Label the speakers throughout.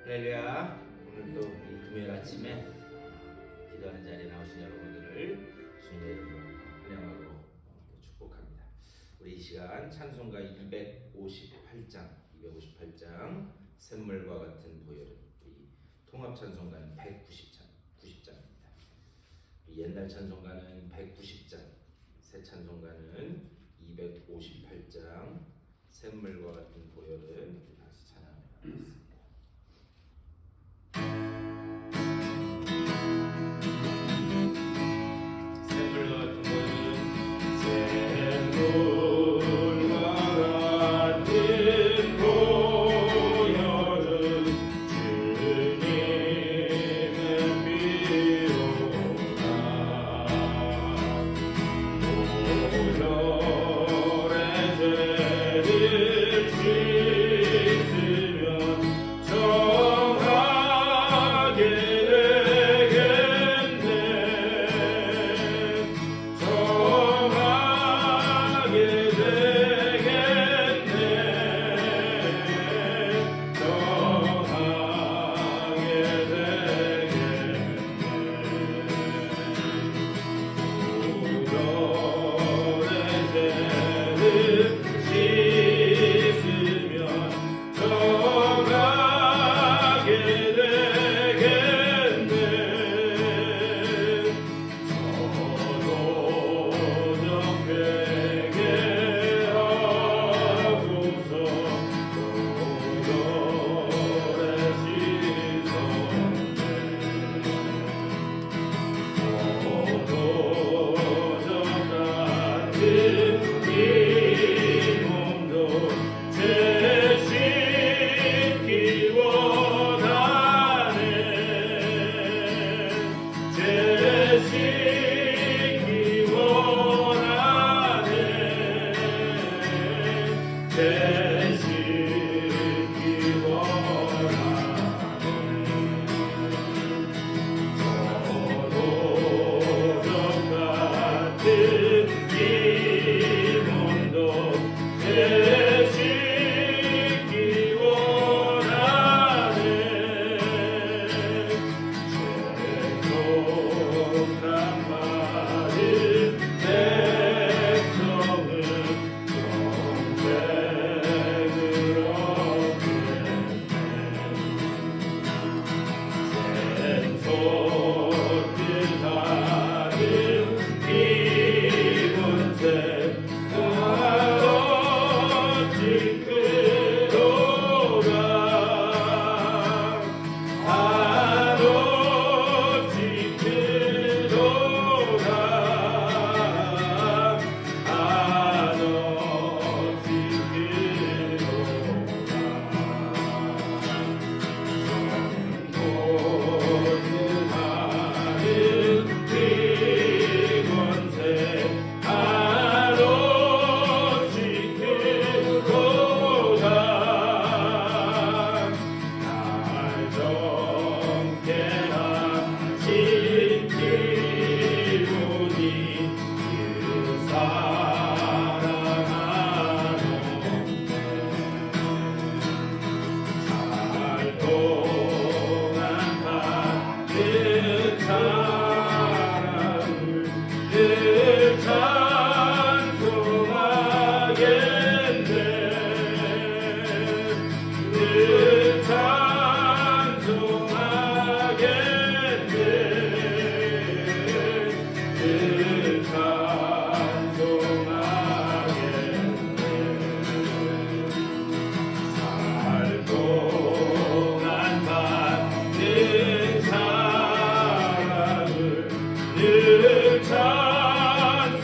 Speaker 1: 할렐루야. 오늘도 이 금요일 아침에 기도하는 자리에 나오신 여러분들을 주님의 이름으로 환영하고 축복합니다. 우리 이 시간 찬송가 258장 샘물과 같은 보혈은, 우리 통합 찬송가는 90장입니다. 옛날 찬송가는 190장, 새 찬송가는 258장 샘물과 같은 보혈은 다시 찬양하며 나가겠습니다.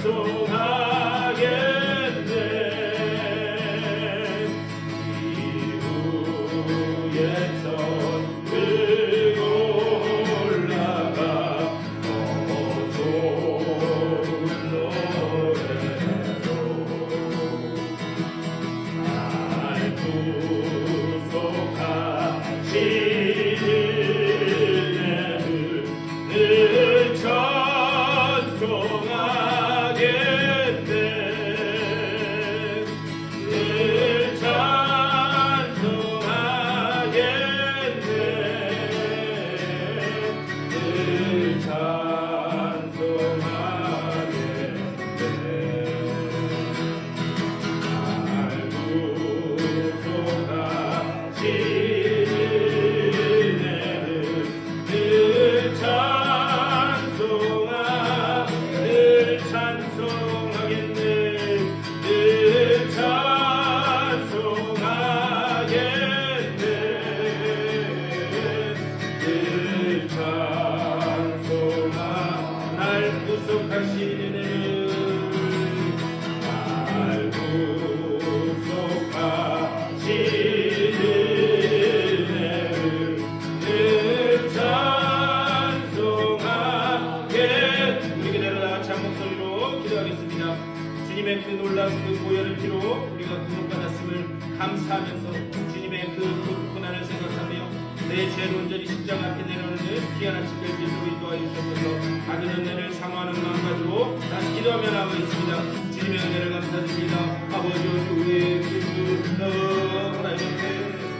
Speaker 2: 찬송하겠네.
Speaker 1: 보혈의 피로 우리가 구속받았음을 감사하면서 주님의 그 고난을 생각하며 내 죄를 온전히 십자가 앞에 내려오는 귀한 아침까지 인도하여 주셔서 받은 은혜를 사모하는 마음 가지고 다시 기도하며 나가고 있습니다. 주님의 은혜를 감사드립니다. 아버지 우리의 하나님 앞에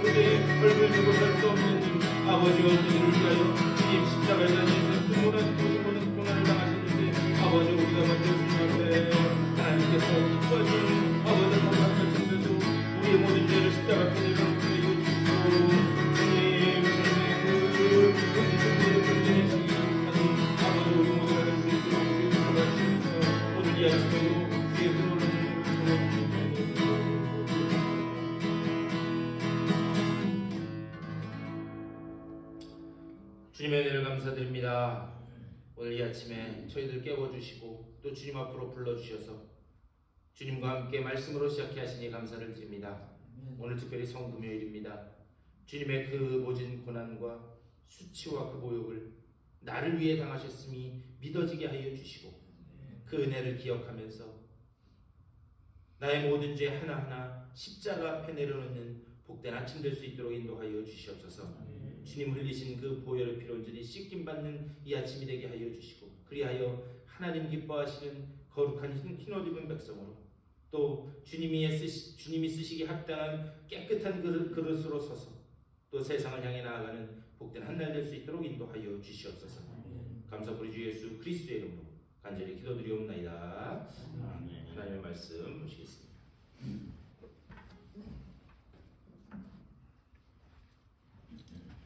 Speaker 1: 우리의 얼굴 주고 살 수 없는 아버지와 우리를 위하여 주님 십자가에 달려서 그 모든 고난을 당하셨는데 아버지 우리가 먼저 주님 앞에 하나님께서 기뻐하시는 아버지 감사하시면서도 우리의 모든 죄를 십자가 앞에 내려놓고 주시고 주님 그 은혜의 시기 아버지 우리 모두가 될 수 있도록 우리의 기도를 하시면서 오늘 이 아침에도 주의 근원을 주님의 은혜를 감사드립니다. 오늘 이 아침에 저희들 깨워주시고 또 주님 앞으로 불러주셔서 주님과 함께 말씀으로 시작해 하시니 감사를 드립니다. 오늘 특별히 성금요일입니다. 주님의 그 모진 고난과 수치와 그 모욕을 나를 위해 당하셨음이 믿어지게 하여 주시고 그 은혜를 기억하면서 나의 모든 죄 하나하나 십자가 앞에 내려놓는 복된 아침 될 수 있도록 인도하여 주시옵소서. 주님 흘리신 그 보혈의 피로 온전히 씻김 받는 이 아침이 되게 하여 주시고 그리하여 하나님 기뻐하시는 거룩한 흰옷 입은 백성으로 또 주님이 쓰시기 합당한 깨끗한 그릇으로 서서 또 세상을 향해 나아가는 복된 한 날 될 수 있도록 인도하여 주시옵소서. 감사 우리 주 예수 그리스도의 이름으로 간절히 기도드리옵나이다. 하나님의 말씀 보시겠습니다.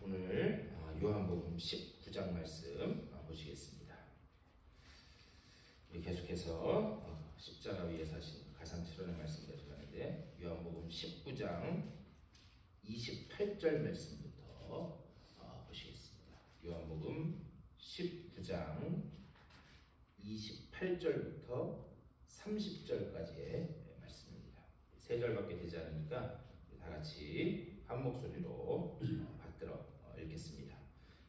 Speaker 1: 오늘 요한복음 19장 말씀 보시겠습니다. 우리 계속해서 십자가 위에 사신 가상칠언의 말씀 가져가는데 요한복음 19장 28절 말씀부터 보시겠습니다. 요한복음 19장 28절부터 30절까지의 말씀입니다. 세 절밖에 되지 않으니까 다 같이 한 목소리로 받들어 읽겠습니다.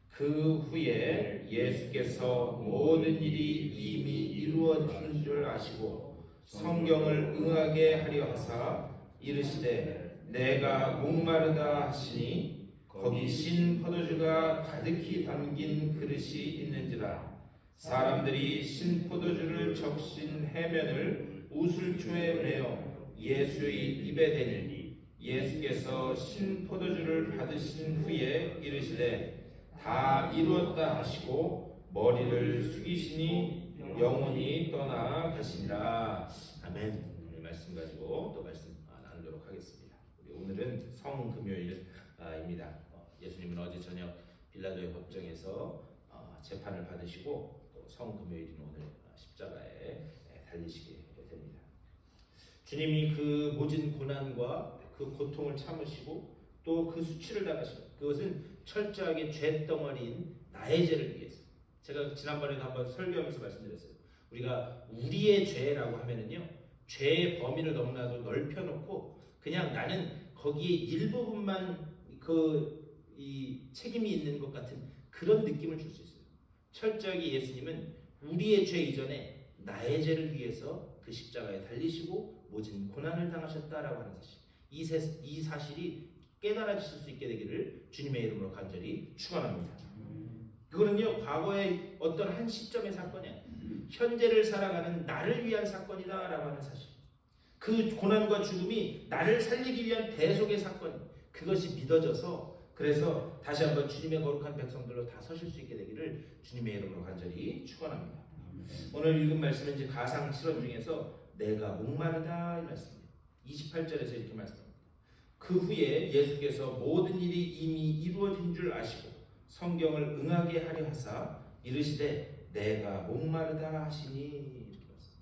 Speaker 1: 그 후에 예수께서 모든 일이 이미 이루어진 줄 아시고 성경을 응하게 하려 하사 이르시되 내가 목마르다 하시니 거기 신 포도주가 가득히 담긴 그릇이 있는지라. 사람들이 신 포도주를 적신 해면을 우슬초에 매어 예수의 입에 대니 예수께서 신 포도주를 받으신 후에 이르시되 다 이루었다 하시고 머리를 숙이시니 영혼이 떠나 가시니라. 아멘. 오늘 말씀 가지고 또 말씀 나누도록 하겠습니다. 오늘은 성금요일입니다. 예수님은 어제 저녁 빌라도의 법정에서 재판을 받으시고 또 성금요일인 오늘 십자가에 달리시게 됩니다. 주님이 그 모진 고난과 그 고통을 참으시고 또 그 수치를 당하시고 그것은 철저하게 죄덩어리인 나의 죄를 위해서. 제가 지난번에도 한번 설교하면서 말씀드렸어요. 우리가 우리의 죄라고 하면은요, 죄의 범위를 너무나도 넓혀놓고 그냥 나는 거기에 일부분만 이 책임이 있는 것 같은 그런 느낌을 줄 수 있어요. 철저하게 예수님은 우리의 죄 이전에 나의 죄를 위해서 그 십자가에 달리시고 모진 고난을 당하셨다라고 하는 사실. 이 사실이 깨달아질 수 있게 되기를 주님의 이름으로 간절히 축원합니다. 그거는요, 과거의 어떤 한 시점의 사건이 아니에요. 현재를 살아가는 나를 위한 사건이다라고 하는 사실. 그 고난과 죽음이 나를 살리기 위한 대속의 사건. 그것이 믿어져서 그래서 다시 한번 주님의 거룩한 백성들로 다 서실 수 있게 되기를 주님의 이름으로 간절히 축원합니다. 오늘 읽은 말씀은 이제 가상 7원 중에서 내가 목마르다 이 말씀입니다. 28절에서 이렇게 말씀합니다. 그 후에 예수께서 모든 일이 이미 이루어진 줄 아시고 성경을 응하게 하려 하사 이르시되 내가 목마르다 하시니 이렇게 말씀합니다.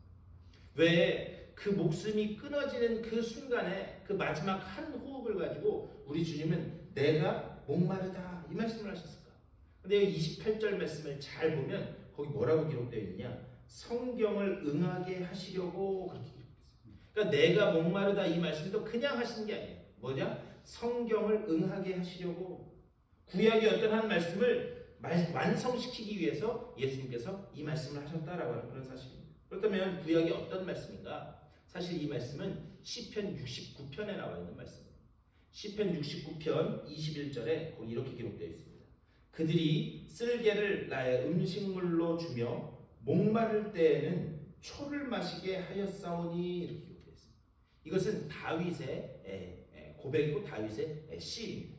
Speaker 1: 왜 그 목숨이 끊어지는 그 순간에 그 마지막 한 호흡을 가지고 우리 주님은 내가 목마르다 이 말씀을 하셨을까? 근데 28절 말씀을 잘 보면 거기 뭐라고 기록되어 있느냐? 성경을 응하게 하시려고 그렇게 기록했어요. 그러니까 내가 목마르다 이 말씀도 그냥 하시는 게 아니에요. 뭐냐? 성경을 응하게 하시려고 구약의 어떤 한 말씀을 완성시키기 위해서 예수님께서 이 말씀을 하셨다라고 하는 그런 사실입니다. 그렇다면 구약이 어떤 말씀인가? 사실 이 말씀은 시편 69편에 나와 있는 말씀입니다. 시편 69편 21절에 이렇게 기록되어 있습니다. 그들이 쓸개를 나의 음식물로 주며 목마를 때에는 초를 마시게 하였사오니 이렇게 기록되어 있습니다. 이것은 다윗의 고백이고 다윗의 시입니다.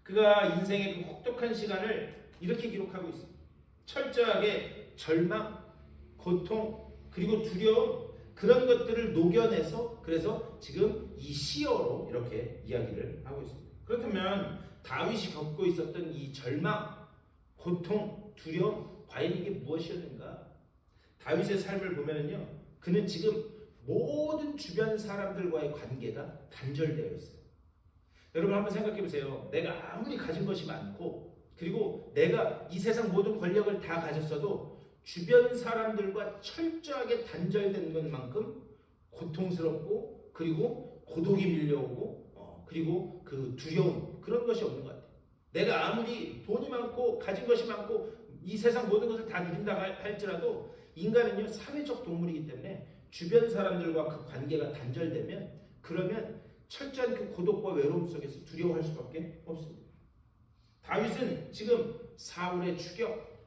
Speaker 1: 그가 인생의 그 혹독한 시간을 이렇게 기록하고 있습니다. 철저하게 절망, 고통, 그리고 두려움 그런 것들을 녹여내서 그래서 지금 이 시어로 이렇게 이야기를 하고 있습니다. 그렇다면 다윗이 겪고 있었던 이 절망, 고통, 두려움 과연 이게 무엇이었는가? 다윗의 삶을 보면요, 그는 지금 모든 주변 사람들과의 관계가 단절되어 있어요. 여러분 한번 생각해 보세요. 내가 아무리 가진 것이 많고 그리고 내가 이 세상 모든 권력을 다 가졌어도 주변 사람들과 철저하게 단절된 것만큼 고통스럽고 그리고 고독이 밀려오고 그리고 그 두려움 그런 것이 없는 것 같아요. 내가 아무리 돈이 많고 가진 것이 많고 이 세상 모든 것을 다 누린다 할지라도 인간은요 사회적 동물이기 때문에 주변 사람들과 그 관계가 단절되면 그러면 철저한 그 고독과 외로움 속에서 두려워할 수밖에 없습니다. 다윗은 지금 사울의 추격,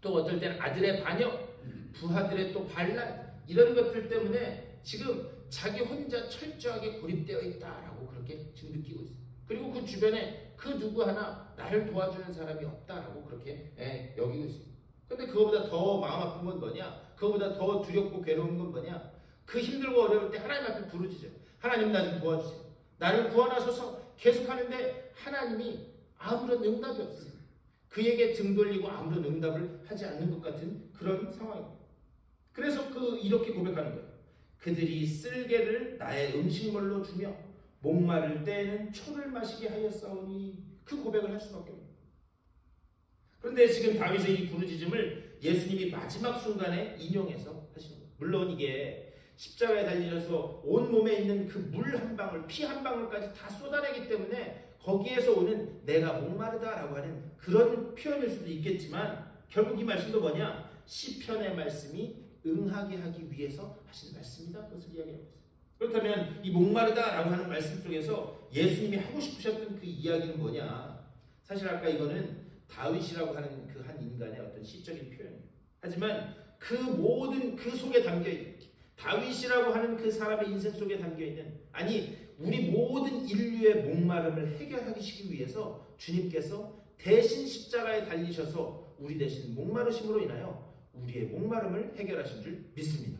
Speaker 1: 또 어떨 때는 아들의 반역, 부하들의 또 반란 이런 것들 때문에 지금 자기 혼자 철저하게 고립되어 있다라고 그렇게 지금 느끼고 있어요. 그리고 그 주변에 그 누구 하나 나를 도와주는 사람이 없다라고 그렇게 여기고 있습니다. 근데 그거보다 더 마음 아픈 건 뭐냐? 그거보다 더 두렵고 괴로운 건 뭐냐? 그 힘들고 어려울 때 하나님 앞에 부르짖어요. 하나님 나 좀 도와주세요. 나를 구원하소서 계속 하는데 하나님이 아무런 응답이 없어요. 그에게 등 돌리고 아무런 응답을 하지 않는 것 같은 그런 상황입니다. 그래서 이렇게 고백하는 거예요. 그들이 쓸개를 나의 음식물로 주며 목마를 때에는 초를 마시게 하였사오니 그 고백을 할 수밖에 없습니다. 그런데 지금 다윗의 이 부르짖음을 예수님이 마지막 순간에 인용해서 하시는 거예요. 물론 이게 십자가에 달리셔서 온 몸에 있는 그 물 한 방울, 피 한 방울까지 다 쏟아내기 때문에 거기에서 오는 내가 목마르다라고 하는 그런 표현일 수도 있겠지만 결국 이 말씀도 뭐냐? 시편의 말씀이 응하게 하기 위해서 하신 말씀이다. 그것을 이야기하고 있어요. 그렇다면 이 목마르다라고 하는 말씀 속에서 예수님이 하고 싶으셨던 그 이야기는 뭐냐? 사실 아까 이거는 다윗이라고 하는 그 한 인간의 어떤 시적인 표현이에요. 하지만 그 모든 그 속에 담겨있는 다윗이라고 하는 그 사람의 인생 속에 담겨있는 아니 우리 모든 인류의 목마름을 해결하시기 위해서 주님께서 대신 십자가에 달리셔서 우리 대신 목마르심으로 인하여 우리의 목마름을 해결하신 줄 믿습니다.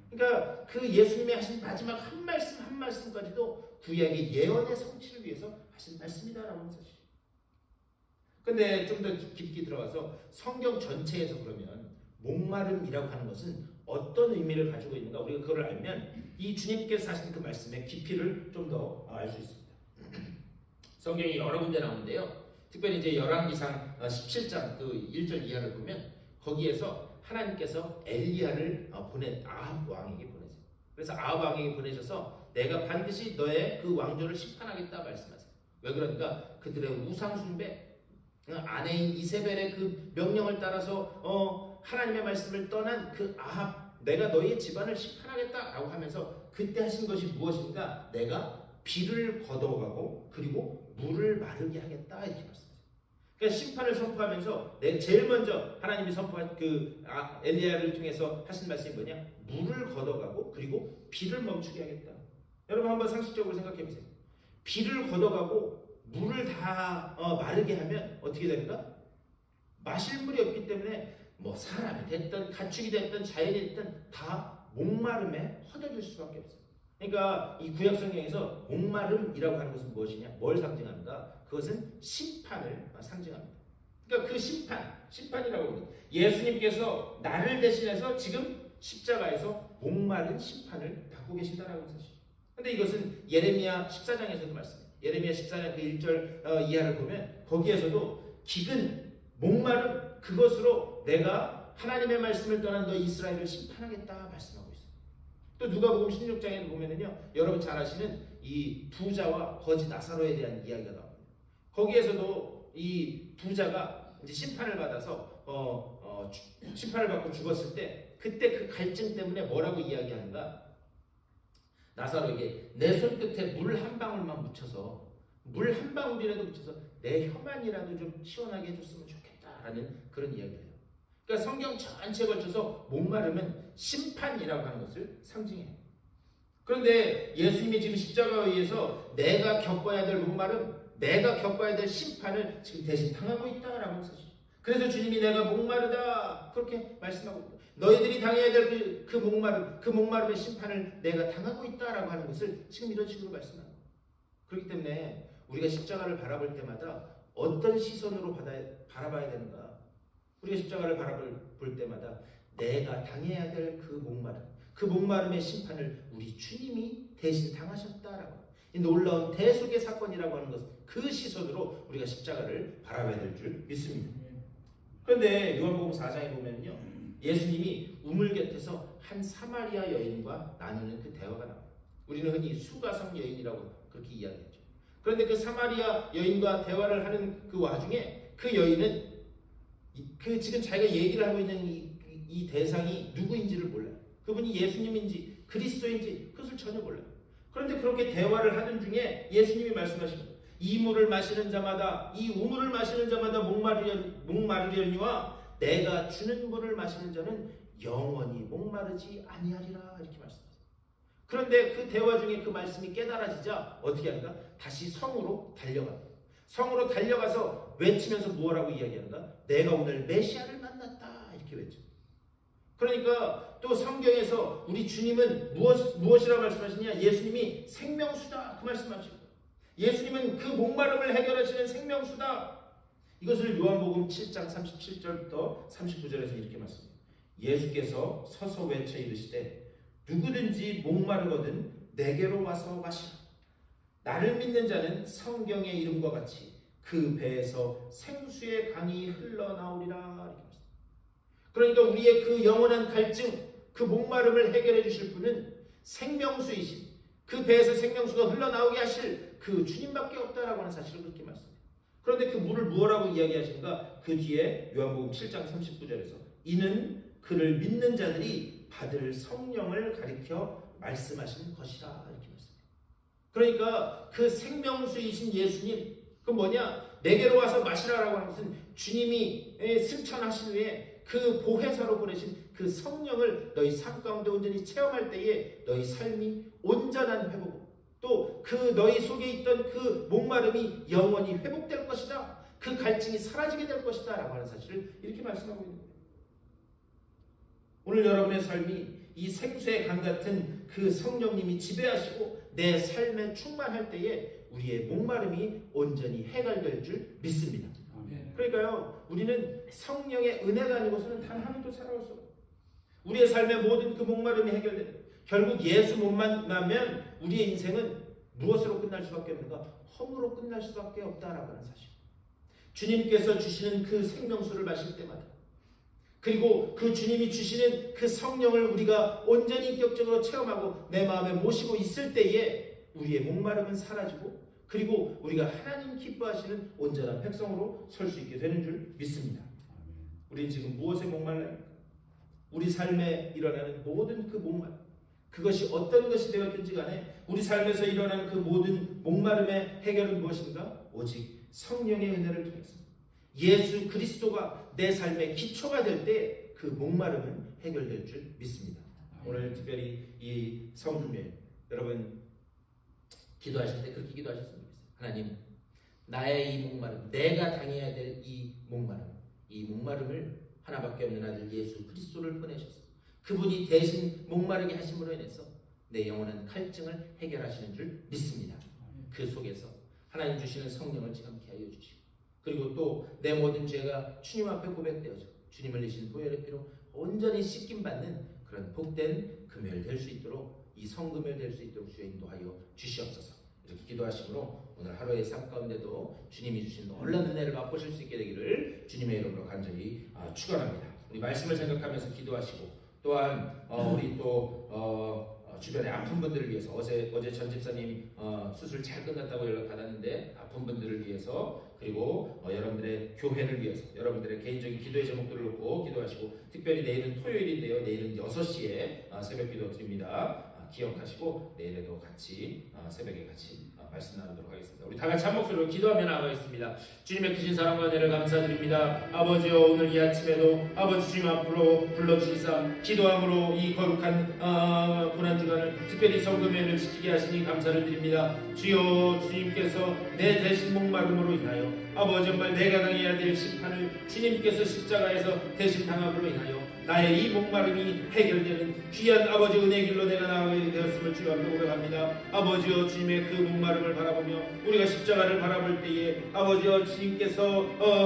Speaker 1: 그러니까 그 예수님이 하신 마지막 한 말씀 한 말씀까지도 구약의 예언의 성취를 위해서 하신 말씀이다라고 하는 사실. 근데 좀 더 깊게 들어가서 성경 전체에서 그러면 목마름이라고 하는 것은 어떤 의미를 가지고 있는가 우리가 그걸 알면 이 주님께서 하신 그 말씀의 깊이를 좀 더 알 수 있습니다. 성경이 여러 군데 나오는데요. 특별히 이제 열왕기상 17장 그 1절 이하를 보면 거기에서 하나님께서 엘리야를 아합 왕에게 보내세요. 그래서 아합 왕에게 보내셔서 내가 반드시 너의 그 왕조를 심판하겠다 말씀하세요. 왜 그러니까 그들의 우상 숭배 아내인 이세벨의 그 명령을 따라서 하나님의 말씀을 떠난 그 아합 내가 너희의 집안을 심판하겠다라고 하면서 그때 하신 것이 무엇인가? 내가 비를 걷어가고 그리고 물을 마르게 하겠다 이렇게 말씀하세요. 그러니까 심판을 선포하면서 제일 먼저 하나님이 선포한 그 엘리야를 통해서 하신 말씀이 뭐냐? 물을 걷어가고 그리고 비를 멈추게 하겠다. 여러분 한번 상식적으로 생각해 보세요. 비를 걷어가고 물을 다 마르게 하면 어떻게 됩니까? 마실 물이 없기 때문에 뭐 사람이 됐든 가축이 됐든 자연이 됐든 다 목마름에 허덕일 수밖에 없어요. 그러니까 이 구약 성경에서 목마름이라고 하는 것은 무엇이냐? 뭘 상징합니까? 그것은 심판을 상징합니다. 그러니까 그 심판이라고 합니다. 예수님께서 나를 대신해서 지금 십자가에서 목마른 심판을 받고 계신다라는 사실. 근데 이것은 예레미야 14장에서도 말씀해요. 예레미야 14장 그 1절 이하를 보면 거기에서도 기근, 목마름 그것으로 내가 하나님의 말씀을 떠난 너 이스라엘을 심판하겠다 말씀하고 있어요. 또 누가복음 16장에 보면은요, 여러분 잘 아시는 이 부자와 거지 나사로에 대한 이야기가 나옵니다. 거기에서도 이 부자가 이제 심판을 받아서 심판을 받고 죽었을 때 그때 그 갈증 때문에 뭐라고 이야기하는가? 나사로에게 내 손끝에 물 한 방울만 묻혀서 물 한 방울이라도 묻혀서 내 혀만이라도 좀 시원하게 해줬으면 좋겠다라는 그런 이야기를 해요. 그러니까 성경 전체에 걸쳐서 목마름은 심판이라고 하는 것을 상징해요. 그런데 예수님이 지금 십자가에 의해서 내가 겪어야 될 목마름, 내가 겪어야 될 심판을 지금 대신 당하고 있다라고 하는 사실. 그래서 주님이 내가 목마르다 그렇게 말씀하고 있다. 너희들이 당해야 될 그 목마름, 그 목마름의 심판을 내가 당하고 있다라고 하는 것을 지금 이런 식으로 말씀하는 거예요. 그렇기 때문에 우리가 십자가를 바라볼 때마다 어떤 시선으로 바라봐야 되는가? 우리가 십자가를 바라볼 때마다 내가 당해야 될 그 목마름, 그 목마름의 심판을 우리 주님이 대신 당하셨다라고. 이 놀라운 대속의 사건이라고 하는 것, 그 시선으로 우리가 십자가를 바라봐야 될 줄 믿습니다. 그런데 요한복음 4장에 보면요, 예수님이 우물 곁에서 한 사마리아 여인과 나누는 그 대화가 나와요. 우리는 흔히 수가성 여인이라고 그렇게 이야기하죠. 그런데 그 사마리아 여인과 대화를 하는 그 와중에 그 여인은 그 지금 자기가 얘기를 하고 있는 이 대상이 누구인지를 몰라요. 그분이 예수님인지 그리스도인지 그것을 전혀 몰라요. 그런데 그렇게 대화를 하던 중에 예수님이 말씀하신 거예요. 이 물을 마시는 자마다, 이 우물을 마시는 자마다 목마르려니와 내가 주는 물을 마시는 자는 영원히 목마르지 아니하리라 이렇게 말씀하세요. 그런데 그 대화 중에 그 말씀이 깨달아지자 어떻게 하는가? 다시 성으로 달려갑니다. 성으로 달려가서 외치면서 뭐라고 이야기하는가? 내가 오늘 메시아를 만났다 이렇게 외쳐. 그러니까 또 성경에서 우리 주님은 무엇이라고 말씀하시냐? 예수님이 생명수다 그 말씀하시고, 예수님은 그 목마름을 해결하시는 생명수다. 이것을 요한복음 7장 37절부터 39절에서 이렇게 말씀합니다. 예수께서 서서 외쳐 이르시되 누구든지 목마르거든 내게로 와서 마시라. 나를 믿는 자는 성경의 이름과 같이 그 배에서 생수의 강이 흘러나오리라 이렇게 말씀합니다. 그러니까 우리의 그 영원한 갈증, 그 목마름을 해결해 주실 분은 생명수이신, 그 배에서 생명수가 흘러나오게 하실 그 주님밖에 없다라고 하는 사실을 그렇게 말씀해요. 그런데 그 물을 무엇라고 이야기하시는가? 그 뒤에 요한복음 7장 39절에서 이는 그를 믿는 자들이 받을 성령을 가리켜 말씀하시는 것이라 이렇게 말씀해요. 그러니까 그 생명수이신 예수님, 그 뭐냐? 내게로 와서 마시라라고 하는 것은 주님이 승천하신 후에 그 보혜사로 보내신 그 성령을 너희 삶 가운데 온전히 체험할 때에 너희 삶이 온전한 회복, 또 그 너희 속에 있던 그 목마름이 영원히 회복될 것이다. 그 갈증이 사라지게 될 것이다 라고 하는 사실을 이렇게 말씀하고 있는 거예요. 오늘 여러분의 삶이 이 생수의 강 같은 그 성령님이 지배하시고 내 삶에 충만할 때에 우리의 목마름이 온전히 해결될 줄 믿습니다. 그러니까요, 우리는 성령의 은혜가 아니고서는 단 하루도 살아올 수 없어요. 우리의 삶의 모든 그 목마름이 해결되는 거예요. 결국 예수 못 만나면 우리의 인생은 무엇으로 끝날 수밖에 없는가? 허무로 끝날 수밖에 없다라고 하는 사실. 주님께서 주시는 그 생명수를 마실 때마다, 그리고 그 주님이 주시는 그 성령을 우리가 온전히 인격적으로 체험하고 내 마음에 모시고 있을 때에 우리의 목마름은 사라지고, 그리고 우리가 하나님 기뻐하시는 온전한 백성으로 설 수 있게 되는 줄 믿습니다. 우리는 지금 무엇에 목말라요? 우리 삶에 일어나는 모든 그 목마름, 그것이 어떤 것이 되었든지 간에 우리 삶에서 일어나는 그 모든 목마름의 해결은 무엇인가? 오직 성령의 은혜를 통해서 예수 그리스도가 내 삶의 기초가 될 때 그 목마름은 해결될 줄 믿습니다. 오늘 특별히 이 성주면 여러분 기도하실 때 그렇게 기도하셨으면 좋겠어요. 하나님, 나의 이 목마름, 내가 당해야 될 이 목마름을 하나밖에 없는 아들 예수 그리스도를 보내셨어요. 그분이 대신 목마르게 하심으로 인해서 내 영원한 갈증을 해결하시는 줄 믿습니다. 그 속에서 하나님 주시는 성령을 지감케 하여 주시고, 그리고 또 내 모든 죄가 주님 앞에 고백되어져 주님을 내신 보혈의 피로 온전히 씻김 받는 그런 복된 금요일 될 수 있도록, 이 성금요일 될 수 있도록 주여 인도하여 주시옵소서. 이렇게 기도하심으로 오늘 하루의 삶 가운데도 주님이 주신 놀라운 은혜를 맛보실 수 있게 되기를 주님의 이름으로 간절히 축원합니다. 우리 말씀을 생각하면서 기도하시고, 또한 우리 또 주변에 아픈 분들을 위해서 어제 전 집사님 수술 잘 끝났다고 연락 받았는데 아픈 분들을 위해서, 그리고 여러분들의 교회를 위해서 여러분들의 개인적인 기도의 제목들을 놓고 기도하시고, 특별히 내일은 토요일인데요, 내일은 6시에 새벽 기도 드립니다. 기억하시고 내일에도 같이 새벽에 같이 말씀 나누도록 하겠습니다. 우리 다 같이 한 목소리로 기도하며 나아가겠습니다. 주님의 크신 사랑과 은혜를 감사드립니다. 아버지여, 오늘 이 아침에도 아버지 주님 앞으로 불러주시사 기도함으로 이 거룩한 고난주간을 특별히 성금회를 지키게 하시니 감사를 드립니다. 주여, 주님께서 내 대신 목마름으로 인하여 아버지 정말 내가 당해야 될 심판을 주님께서 십자가에서 대신 당함으로 인하여 나의 이 목마름이 해결되는 귀한 아버지 은혜의 길로 내가 나아가게 되었음을 주여 앞에 고백합니다. 아버지여, 주님의 그 목마름을 바라보며 우리가 십자가를 바라볼 때에 아버지여, 주님께서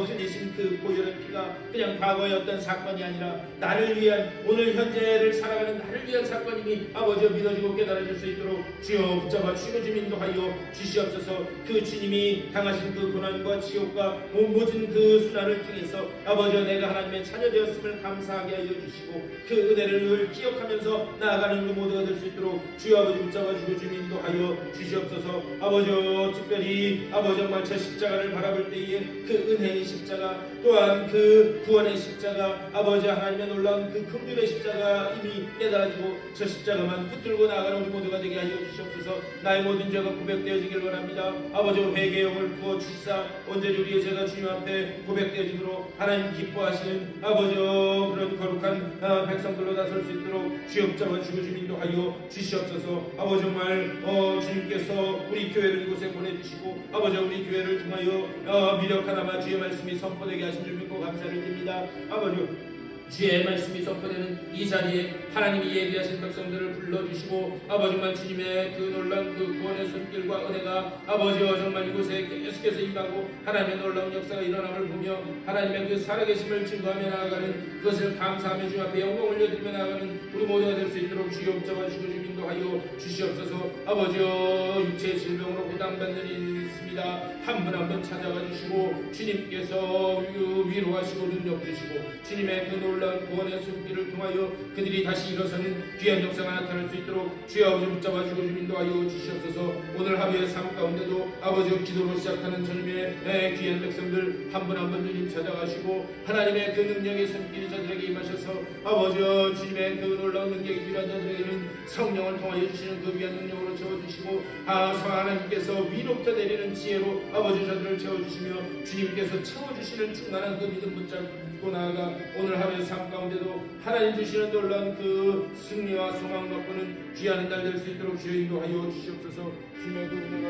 Speaker 1: 흘리신 그 보혈의 피가 그냥 과거의 어떤 사건이 아니라 나를 위한 오늘 현재를 살아가는 나를 위한 사건임이 아버지여 믿어지고 깨달아질 수 있도록 주여 붙잡아 주시고 좀 인도하여 주시옵소서. 그 주님이 당하신 그 고난과 지옥과 모든 그 수난을 통해서 아버지여, 내가 하나님의 자녀 되었음을 감사하게 하여 주시고 그 은혜를 늘 기억하면서 나아가는 우리 모두가 될 수 있도록 주여 아버지 붙잡아 주고 좀 인도하여 주시옵소서. 아버지여, 특별히 아버지 정말 저 십자가를 바라볼 때에 그 은혜의 십자가 또한 그 구원의 십자가 아버지 하나님의 놀라운 그 긍휼의 십자가 이미 깨달아지고 저 십자가만 붙들고 나아가는 우리 모두가 되게 하여 주시옵소서. 나의 모든 죄가 고백되어지길 원합니다. 아버지 회개의 영을 부어 주시사 온전히 우리의 죄가 주님 앞에 고백되어지도록 하나님 기뻐하시는 아버지여 그런 거룩한 백성들로 나설 수 있도록 주여 붙잡아 주고 좀 인도하여 주시옵소서. 아버지 정말 주님께서 우리 교회를 이곳에 보내주시고 아버지 우리 교회를 통하여 미력하나마 주의 말씀이 선포되게 하신 줄 믿고 감사를 드립니다. 아버지 주의 말씀이 선포되는 이 자리에 하나님이 예비하신 백성들을 불러주시고 아버지 정말 주님의 그 놀라운 그 구원의 손길과 은혜가 아버지여 정말 이곳에 계속해서 임하고 하나님의 놀라운 역사가 일어남을 보며 하나님의 그 살아계심을 증거하며 나아가는 그것을 감사하며 주님 앞에 영광 올려드리며 나아가는 우리 모두가 될 수 있도록 주여 붙잡아 주시고 좀 인도하여 주시옵소서. 아버지여, 육체의 질병으로 고단받는 일이 있습니다. 한 분 한 분 찾아가 주시고 주님께서 위로하시고 능력 주시고 주님의 그 놀라운 구원의 손길을 통하여 그들이 다시 일어서는 귀한 역사가 나타날 수 있도록 주여 아버지 붙잡아 주고 좀 인도하여 주시옵소서. 오늘 하루의 삶 가운데도 아버지 기도로 시작하는 주님의 귀한 백성들 한 분 한 분 주님 찾아가시고 하나님의 그 능력의 손길이 저들에게 임하셔서 아버지여 주님의 그 놀라운 능력이 필요한 자들에게는 성령을 통하여 주시는 그 위한 능력으로 채워주시고 하나님께서 위로부터 내리는 지혜로 아버지 저들을 채워주시며 주님께서 채워주시는 충만한 그 믿음 붙잡고 나아가 오늘 하루의 삶 가운데도 하나님 주시는 놀라운 그 승리와 소망 맛보는 귀한 날 될 수 있도록 주여 인도하여 주시옵소서. 주님의 그 은혜가